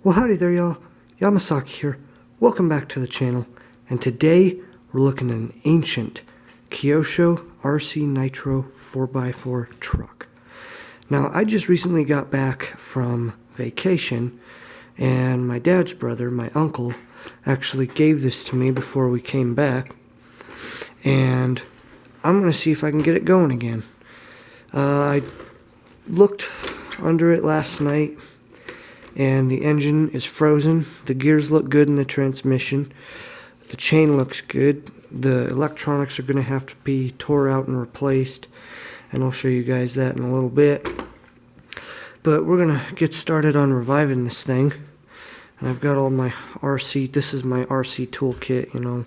Well, howdy there, y'all. Yamasaki here. Welcome back to the channel. And today, we're looking at an ancient Kyosho RC Nitro 4x4 truck. Now, I just recently got back from vacation, and my dad's brother, my uncle, actually gave this to me before we came back. And I'm going to see if I can get it going again. I looked under it last night, and the engine is frozen. The gears look good in the transmission. The chain looks good. The electronics are going to have to be tore out and replaced, and I'll show you guys that in a little bit. But we're going to get started on reviving this thing. And I've got all my RC, this is my RC toolkit, you know.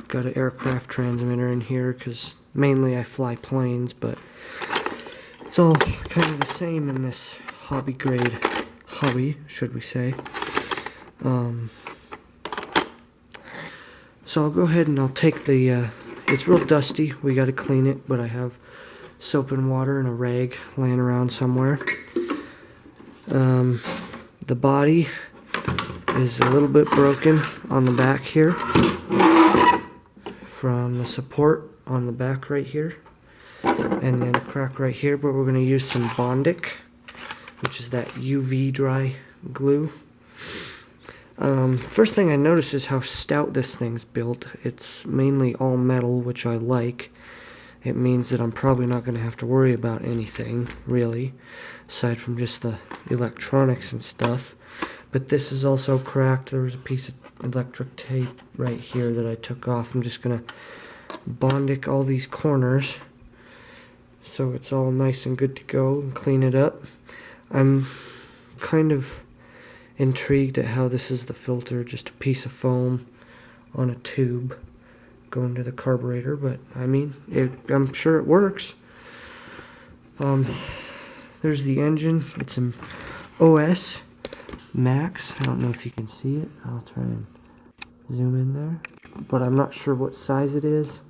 Got an aircraft transmitter in here because mainly I fly planes, but it's all kind of the same in this hobby, should we say. So I'll go ahead and I'll take the, it's real dusty, we got to clean it, but I have soap and water and a rag laying around somewhere. The body is a little bit broken on the back here from the support on the back right here, and then a crack right here, but we're going to use some Bondic, which is that UV dry glue. First thing I noticed is how stout this thing's built. It's mainly all metal, which I like. It means that I'm probably not going to have to worry about anything, really, aside from just the electronics and stuff. But this is also cracked. There was a piece of electric tape right here that I took off. I'm just going to Bondic all these corners so it's all nice and good to go, and clean it up. I'm kind of intrigued at how this is the filter, just a piece of foam on a tube going to the carburetor, but I mean, I'm sure it works. There's the engine. It's an OS Max. I don't know if you can see it. I'll try and zoom in there, but I'm not sure what size it is.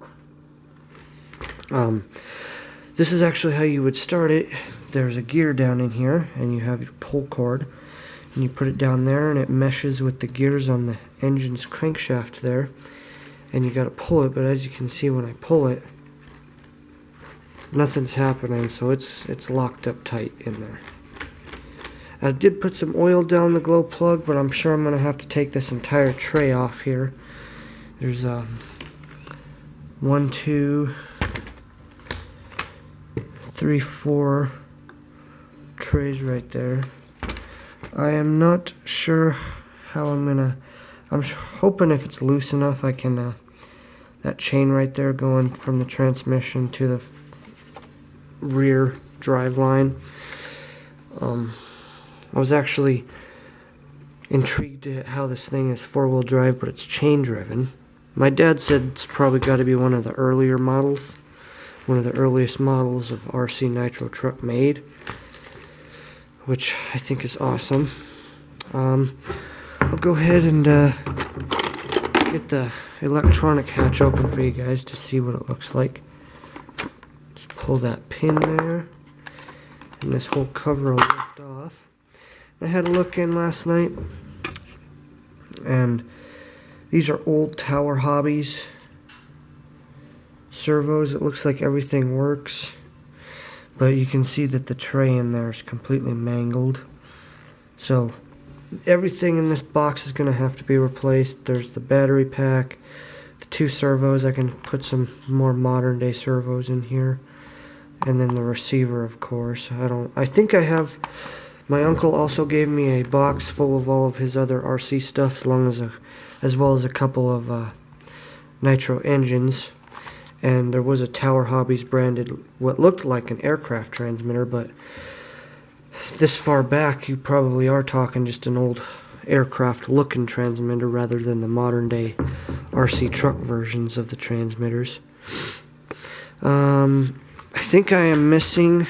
This is actually how you would start it. There's a gear down in here, and you have your pull cord, and you put it down there, and it meshes with the gears on the engine's crankshaft there, and you gotta pull it. But as you can see, when I pull it, nothing's happening, so it's locked up tight in there. I did put some oil down the glow plug, but I'm sure I'm gonna have to take this entire tray off here. There's 1, 2, 3, 4 trays right there. I am not sure how I'm hoping if it's loose enough I can, that chain right there going from the transmission to the rear drive line. I was actually intrigued at how this thing is four-wheel drive, but it's chain driven. My dad said it's probably got to be one of the earlier models, one of the earliest models of RC Nitro truck made, which I think is awesome. I'll go ahead and get the electronic hatch open for you guys to see what it looks like. Just pull that pin there, and this whole cover will lift off. I had a look in last night, and these are old Tower Hobbies servos. It looks like everything works, but you can see that the tray in there is completely mangled. So everything in this box is going to have to be replaced. There's the battery pack, the 2 servos. I can put some more modern day servos in here, and then the receiver, of course. I think I have. My uncle also gave me a box full of all of his other RC stuff, as well as a couple of Nitro engines. And there was a Tower Hobbies branded, what looked like an aircraft transmitter, but this far back you probably are talking just an old aircraft looking transmitter rather than the modern day RC truck versions of the transmitters. I think I am missing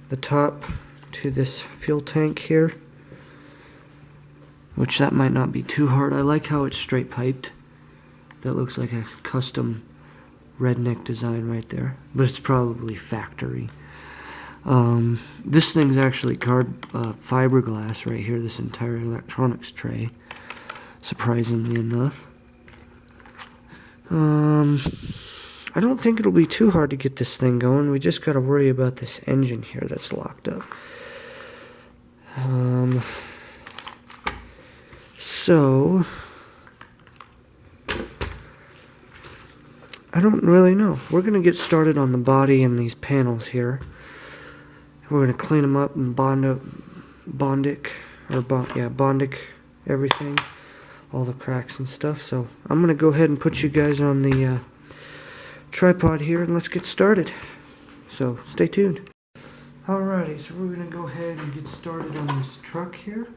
the top to this fuel tank here, which that might not be too hard. I like how it's straight piped. That looks like a custom redneck design right there, but it's probably factory. This thing's actually fiberglass right here, this entire electronics tray, surprisingly enough. I don't think it'll be too hard to get this thing going. We just got to worry about this engine here that's locked up. So I don't really know. We're going to get started on the body and these panels here. We're going to clean them up and bondic everything, all the cracks and stuff. So I'm going to go ahead and put you guys on the tripod here and let's get started. So stay tuned. Alrighty, so we're going to go ahead and get started on this truck here.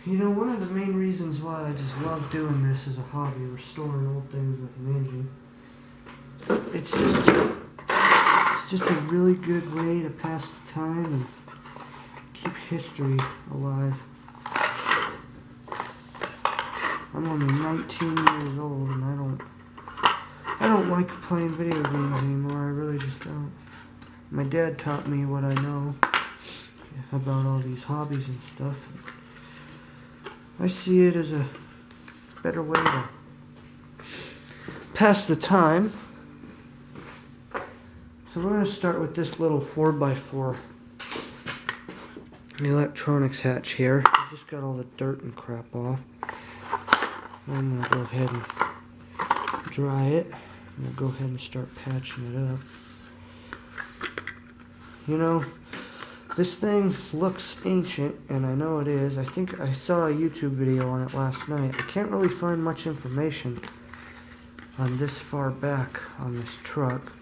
You know, one of the main reasons why I just love doing this as a hobby, restoring old things with an engine, it's just a really good way to pass the time and keep history alive. I'm only 19 years old and I don't like playing video games anymore. I really just don't. My dad taught me what I know about all these hobbies and stuff. I see it as a better way to pass the time. So we're going to start with this little 4x4 electronics hatch here. I just got all the dirt and crap off. I'm going to go ahead and dry it. I'm going to go ahead and start patching it up. You know, this thing looks ancient, and I know it is. I think I saw a YouTube video on it last night. I can't really find much information on this far back on this truck.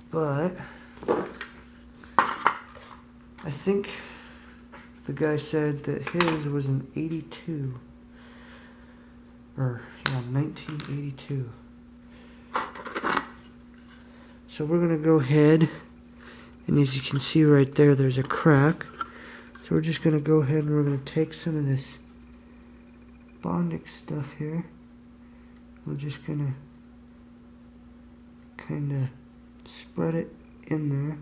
But I think the guy said that his was an 82. Or, yeah, 1982. So we're going to go ahead, and as you can see right there, there's a crack. So we're just going to go ahead and we're going to take some of this bondic stuff here. We're just going to kind of spread it in there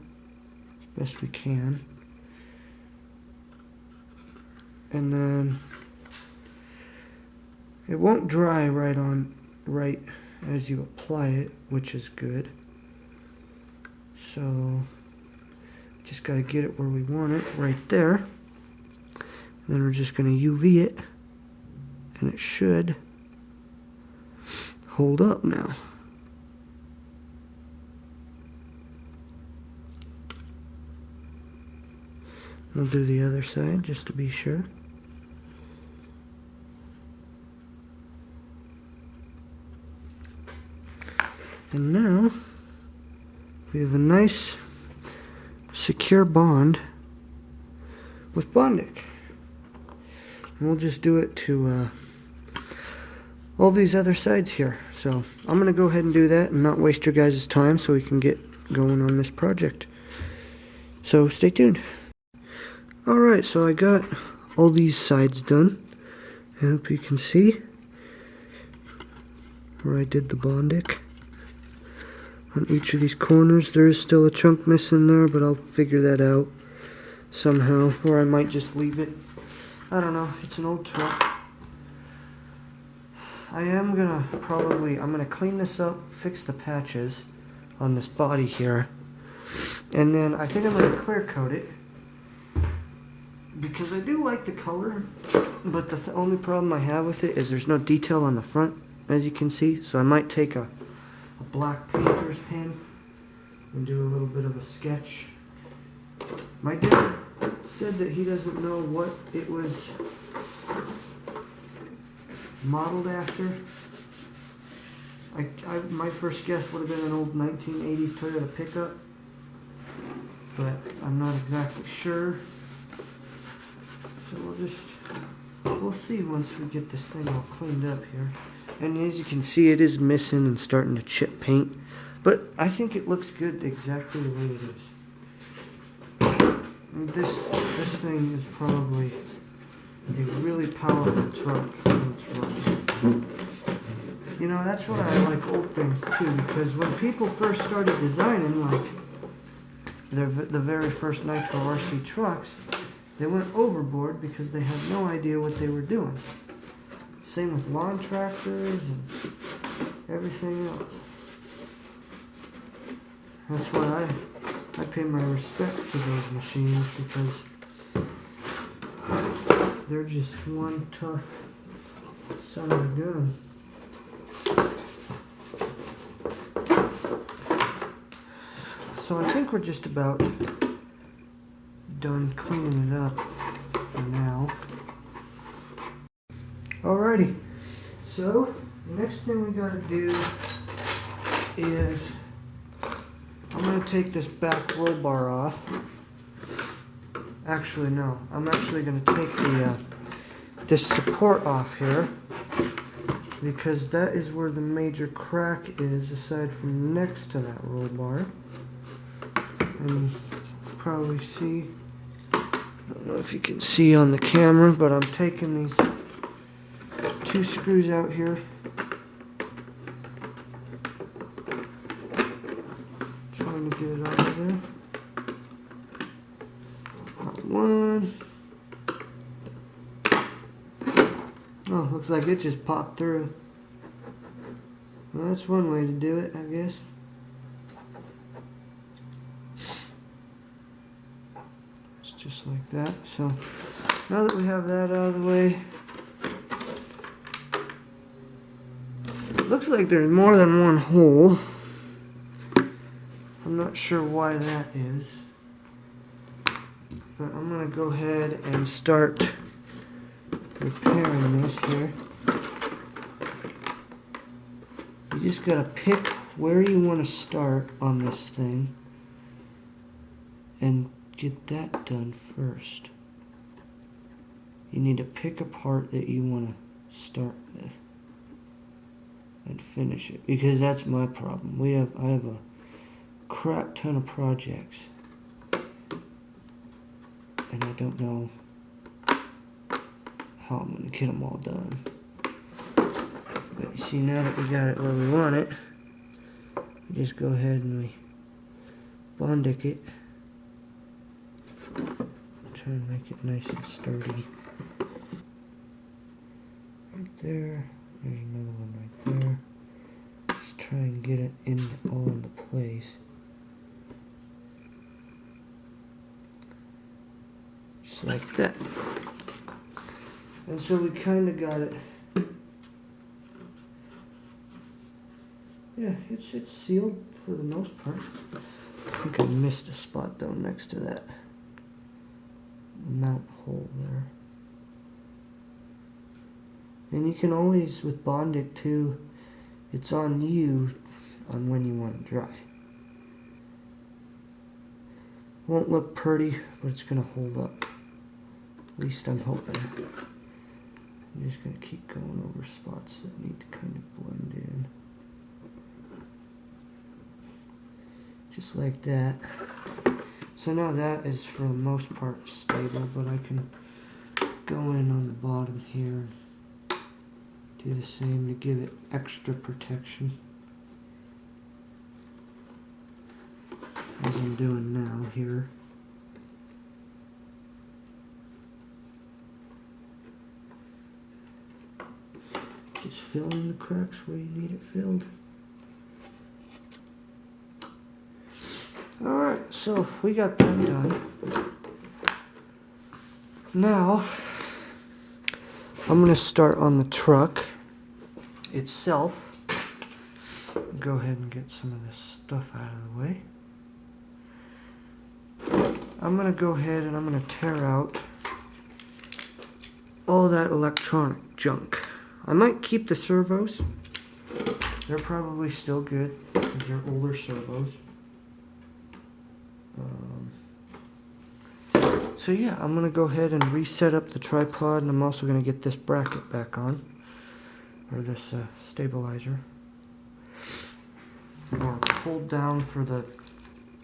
as best we can. And then it won't dry right as you apply it, which is good. So just got to get it where we want it, right there. And then we're just going to UV it, and it should hold up now. We'll do the other side just to be sure. And now we have a nice secure bond with bondic. And we'll just do it to all these other sides here. So I'm going to go ahead and do that and not waste your guys' time so we can get going on this project. So stay tuned. Alright, so I got all these sides done. I hope you can see where I did the bondic. On each of these corners, there is still a chunk missing there, but I'll figure that out somehow, or I might just leave it. I don't know, it's an old truck. I'm gonna clean this up, fix the patches on this body here, and then I think I'm gonna clear coat it, because I do like the color, but the only problem I have with it is there's no detail on the front, as you can see, so I might take a black painter's pen and do a little bit of a sketch. My dad said that he doesn't know what it was modeled after. My first guess would have been an old 1980s Toyota pickup, but I'm not exactly sure. So we'll see once we get this thing all cleaned up here. And as you can see, it is missing and starting to chip paint, but I think it looks good exactly the way it is. And this thing is probably a really powerful truck when it's running. You know, that's why I like old things too, because when people first started designing, like, the very first Nitro RC trucks, they went overboard because they had no idea what they were doing. Same with lawn tractors and everything else. That's why I pay my respects to those machines, because they're just one tough son of a gun. So I think we're just about done cleaning it up for now. Alrighty, so the next thing we gotta do is I'm gonna take this back roll bar off. Actually, no, I'm actually gonna take the this support off here, because that is where the major crack is, aside from next to that roll bar. And you probably see, I don't know if you can see on the camera, but I'm taking these 2 screws out here. Trying to get it out of there. Got one. Oh, looks like it just popped through. Well, that's one way to do it, I guess. It's just like that. So, now that we have that out of the way, it looks like there's more than one hole. I'm not sure why that is, but I'm going to go ahead and start repairing this here. You just got to pick where you want to start on this thing and get that done first. You need to pick a part that you want to start with and finish it, because that's my problem. I have a crap ton of projects, and I don't know how I'm going to get them all done. But you see, now that we got it where we want it, we just go ahead and we Bondic it. Try and make it nice and sturdy. Right there. There's another one right there. Let's try and get it all into place. Just like that. And so we kind of got it. Yeah, it's sealed for the most part. I think I missed a spot though next to that mount hole there. And you can always, with Bondic too, it's on you on when you want to dry. Won't look pretty, but it's going to hold up. At least I'm hoping. I'm just going to keep going over spots that need to kind of blend in. Just like that. So now that is for the most part stable, but I can go in on the bottom here and do the same to give it extra protection, as I'm doing now here. Just fill in the cracks where you need it filled. Alright, so we got that done. Now, I'm going to start on the truck itself. Go ahead and get some of this stuff out of the way. I'm going to go ahead and I'm going to tear out all that electronic junk. I might keep the servos. They're probably still good because they're older servos. So yeah, I'm going to go ahead and reset up the tripod, and I'm also going to get this bracket back on, or this stabilizer, or hold down for the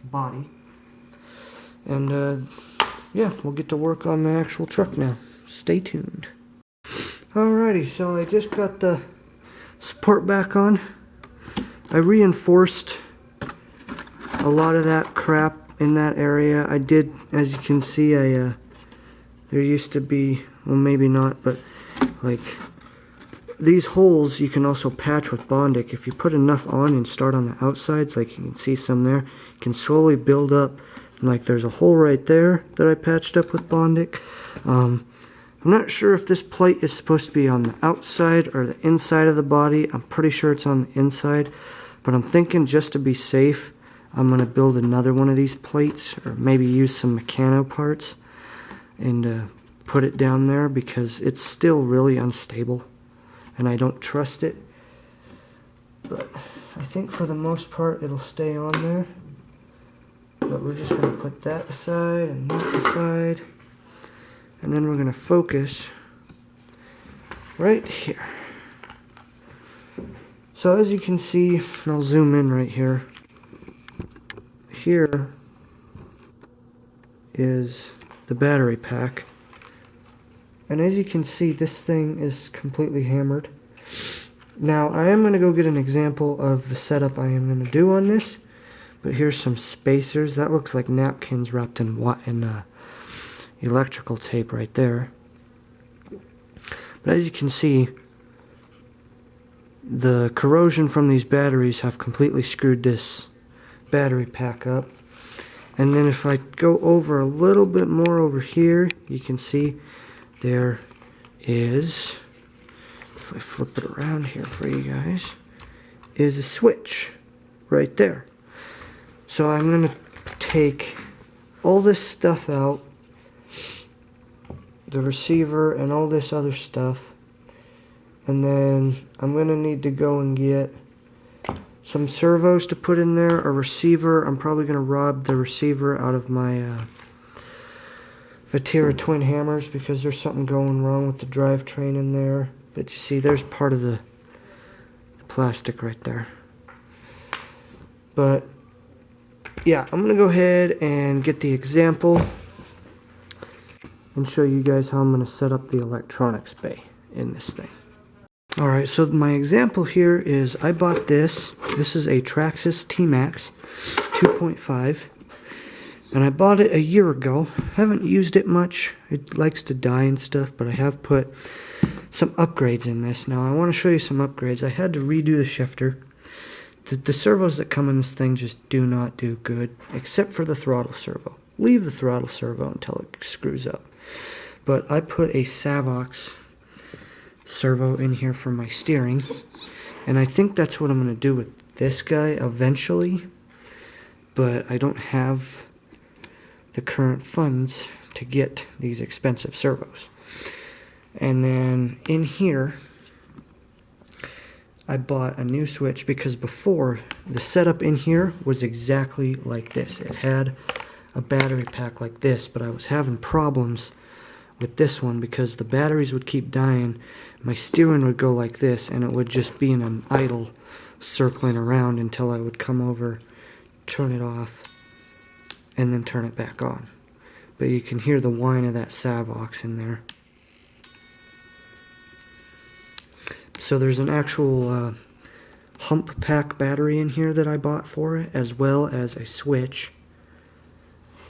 body. And yeah, we'll get to work on the actual truck now. Stay tuned. Alrighty, so I just got the support back on. I reinforced a lot of that crap in that area. I did, as you can see, there used to be, well maybe not, but like these holes you can also patch with Bondic. If you put enough on and start on the outsides, like you can see some there, you can slowly build up. And like there's a hole right there that I patched up with Bondic. I'm not sure if this plate is supposed to be on the outside or the inside of the body. I'm pretty sure it's on the inside, but I'm thinking just to be safe, I'm going to build another one of these plates, or maybe use some mechano parts and put it down there, because it's still really unstable and I don't trust it. But I think for the most part it'll stay on there. But we're just going to put that aside and that aside. And then we're going to focus right here. So as you can see, I'll zoom in right here. Here is the battery pack. And as you can see, this thing is completely hammered. Now, I am going to go get an example of the setup I am going to do on this. But here's some spacers. That looks like napkins wrapped in electrical tape right there. But as you can see, the corrosion from these batteries have completely screwed this battery pack up. And then if I go over a little bit more over here, you can see there is, if I flip it around here for you guys, is a switch right there. So I'm going to take all this stuff out, the receiver and all this other stuff, and then I'm going to need to go and get some servos to put in there, a receiver. I'm probably going to rob the receiver out of my Vatira twin hammers, because there's something going wrong with the drivetrain in there. But you see, there's part of the plastic right there. But yeah, I'm going to go ahead and get the example and show you guys how I'm going to set up the electronics bay in this thing. Alright, so my example here is I bought this. This is a Traxxas T-Max 2.5. And I bought it a year ago. Haven't used it much. It likes to die and stuff, but I have put some upgrades in this. Now I want to show you some upgrades. I had to redo the shifter. The servos that come in this thing just do not do good, except for the throttle servo. Leave the throttle servo until it screws up. But I put a Savox servo in here for my steering, and I think that's what I'm going to do with this guy eventually, but I don't have the current funds to get these expensive servos. And then in here I bought a new switch, because before the setup in here was exactly like this. It had a battery pack like this, but I was having problems with this one because the batteries would keep dying. My steering would go like this, and it would just be in an idle circling around until I would come over, turn it off, and then turn it back on. But you can hear the whine of that Savox in there. So there's an actual hump pack battery in here that I bought for it, as well as a switch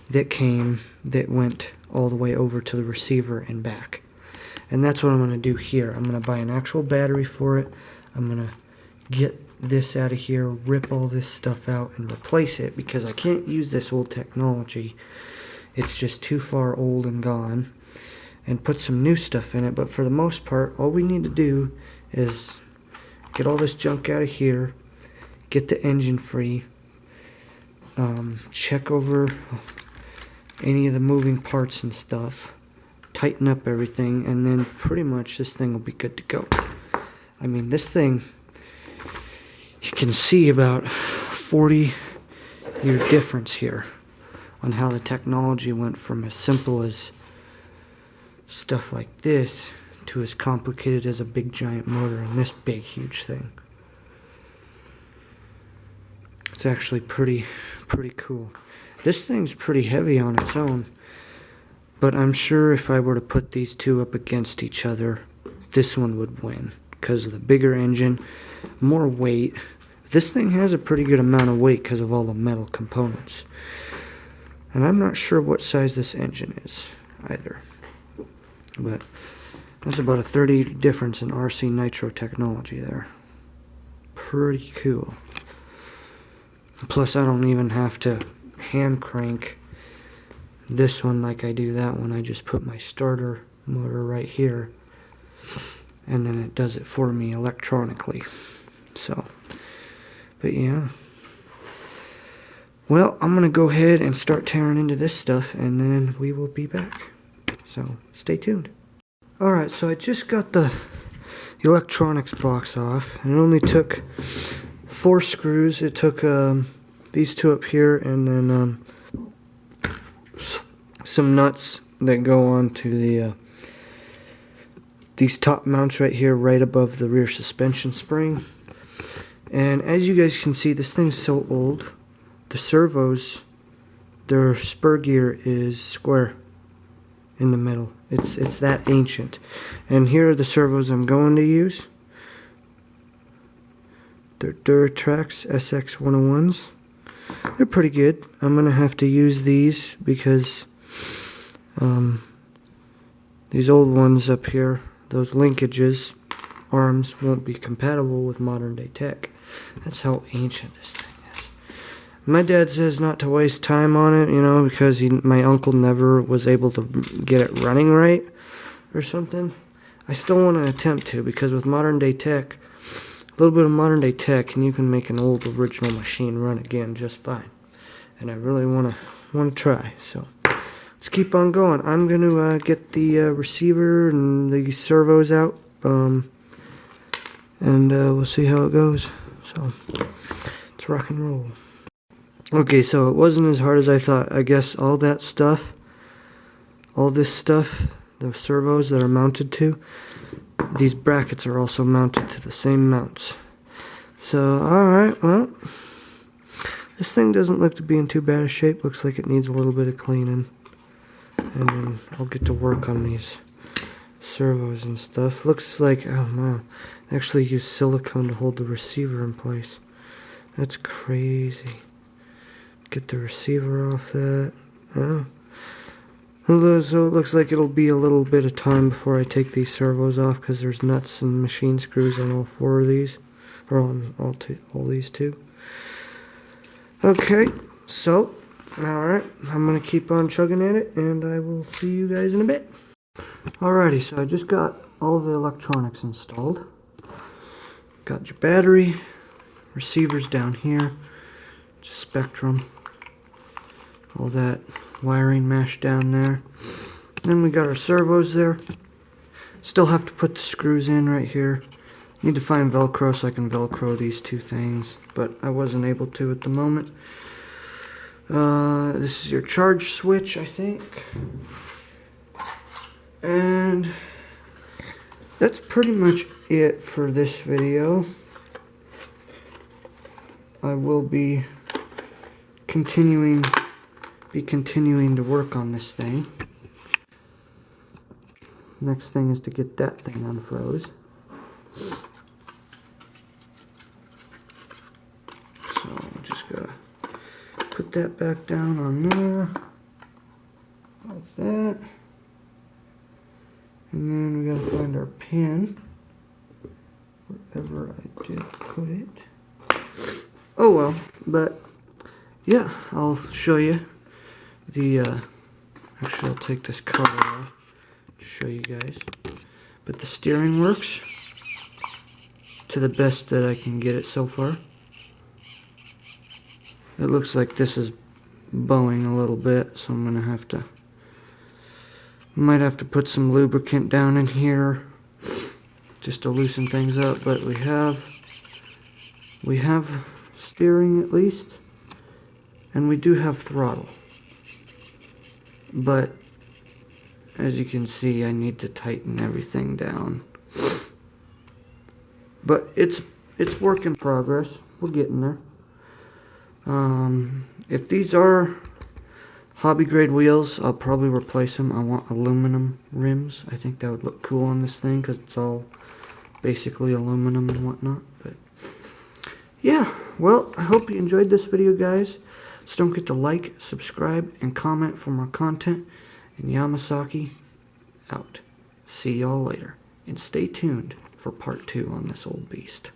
that went all the way over to the receiver and back. And that's what I'm going to do here. I'm going to buy an actual battery for it. I'm going to get this out of here, rip all this stuff out, and replace it, because I can't use this old technology. It's just too far old and gone. And put some new stuff in it. But for the most part, all we need to do is get all this junk out of here, get the engine free, check over any of the moving parts and stuff, tighten up everything, and then pretty much this thing will be good to go. I mean, this thing, you can see about 40-year difference here on how the technology went from as simple as stuff like this to as complicated as a big giant motor and this big huge thing. It's actually pretty cool. This thing's pretty heavy on its own, but I'm sure if I were to put these two up against each other, this one would win because of the bigger engine, more weight. This thing has a pretty good amount of weight because of all the metal components. And I'm not sure what size this engine is either. But that's about a 30 difference in RC nitro technology there. Pretty cool. Plus I don't even have to hand crank this one like I do that one. I just put my starter motor right here and then it does it for me electronically. So, but yeah. Well, I'm going to go ahead and start tearing into this stuff and then we will be back. So, stay tuned. Alright, so I just got the electronics box off. And it only took 4 screws. It took these 2 up here and then some nuts that go on to the these top mounts right here, right above the rear suspension spring. And as you guys can see, this thing's so old. The servos, their spur gear is square in the middle. It's that ancient. And here are the servos I'm going to use. They're Duratrax SX101s. They're pretty good. I'm going to have to use these because these old ones up here, those linkages, arms, won't be compatible with modern day tech. That's how ancient this thing is. My dad says not to waste time on it, you know, because my uncle never was able to get it running right or something. I still want to attempt to, because with modern day tech, a little bit of modern day tech, and you can make an old original machine run again just fine. And I really want to try. So let's keep on going. I'm going to get the receiver and the servos out, and we'll see how it goes. So let's rock and roll. Okay, so it wasn't as hard as I thought. I guess all that stuff, all this stuff, the servos that are mounted to, these brackets are also mounted to the same mounts. So, alright, well, this thing doesn't look to be in too bad a shape. Looks like it needs a little bit of cleaning. And then I'll get to work on these servos and stuff. Looks like, oh man, they actually use silicone to hold the receiver in place. That's crazy. Get the receiver off that. Oh. So it looks like it'll be a little bit of time before I take these servos off, because there's nuts and machine screws on all 4 of these, or on all these 2. Okay, so alright, I'm gonna keep on chugging at it, and I will see you guys in a bit. Alrighty, so I just got all the electronics installed. Got your battery, receivers down here, just Spectrum, all that wiring mesh down there. Then we got our servos there. Still have to put the screws in right here. Need to find Velcro so I can Velcro these 2 things, but I wasn't able to at the moment. This is your charge switch, I think. And that's pretty much it for this video. I will be continuing to work on this thing. Next thing is to get that thing unfroze. So just gotta put that back down on there, like that. And then we gotta find our pin, wherever I did put it. Oh well, but yeah, I'll show you the, actually I'll take this cover off to show you guys. But the steering works to the best that I can get it so far. It looks like this is bowing a little bit, so I'm gonna have to, might have to put some lubricant down in here just to loosen things up, but we have steering at least, and we do have throttle. But as you can see, I need to tighten everything down. But it's work in progress. We're getting there. If these are hobby grade wheels, I'll probably replace them. I want aluminum rims. I think that would look cool on this thing because it's all basically aluminum and whatnot. But yeah, well, I hope you enjoyed this video, guys. So don't forget to like, subscribe, and comment for more content. And Yamasaki, out. See y'all later. And stay tuned for part 2 on this old beast.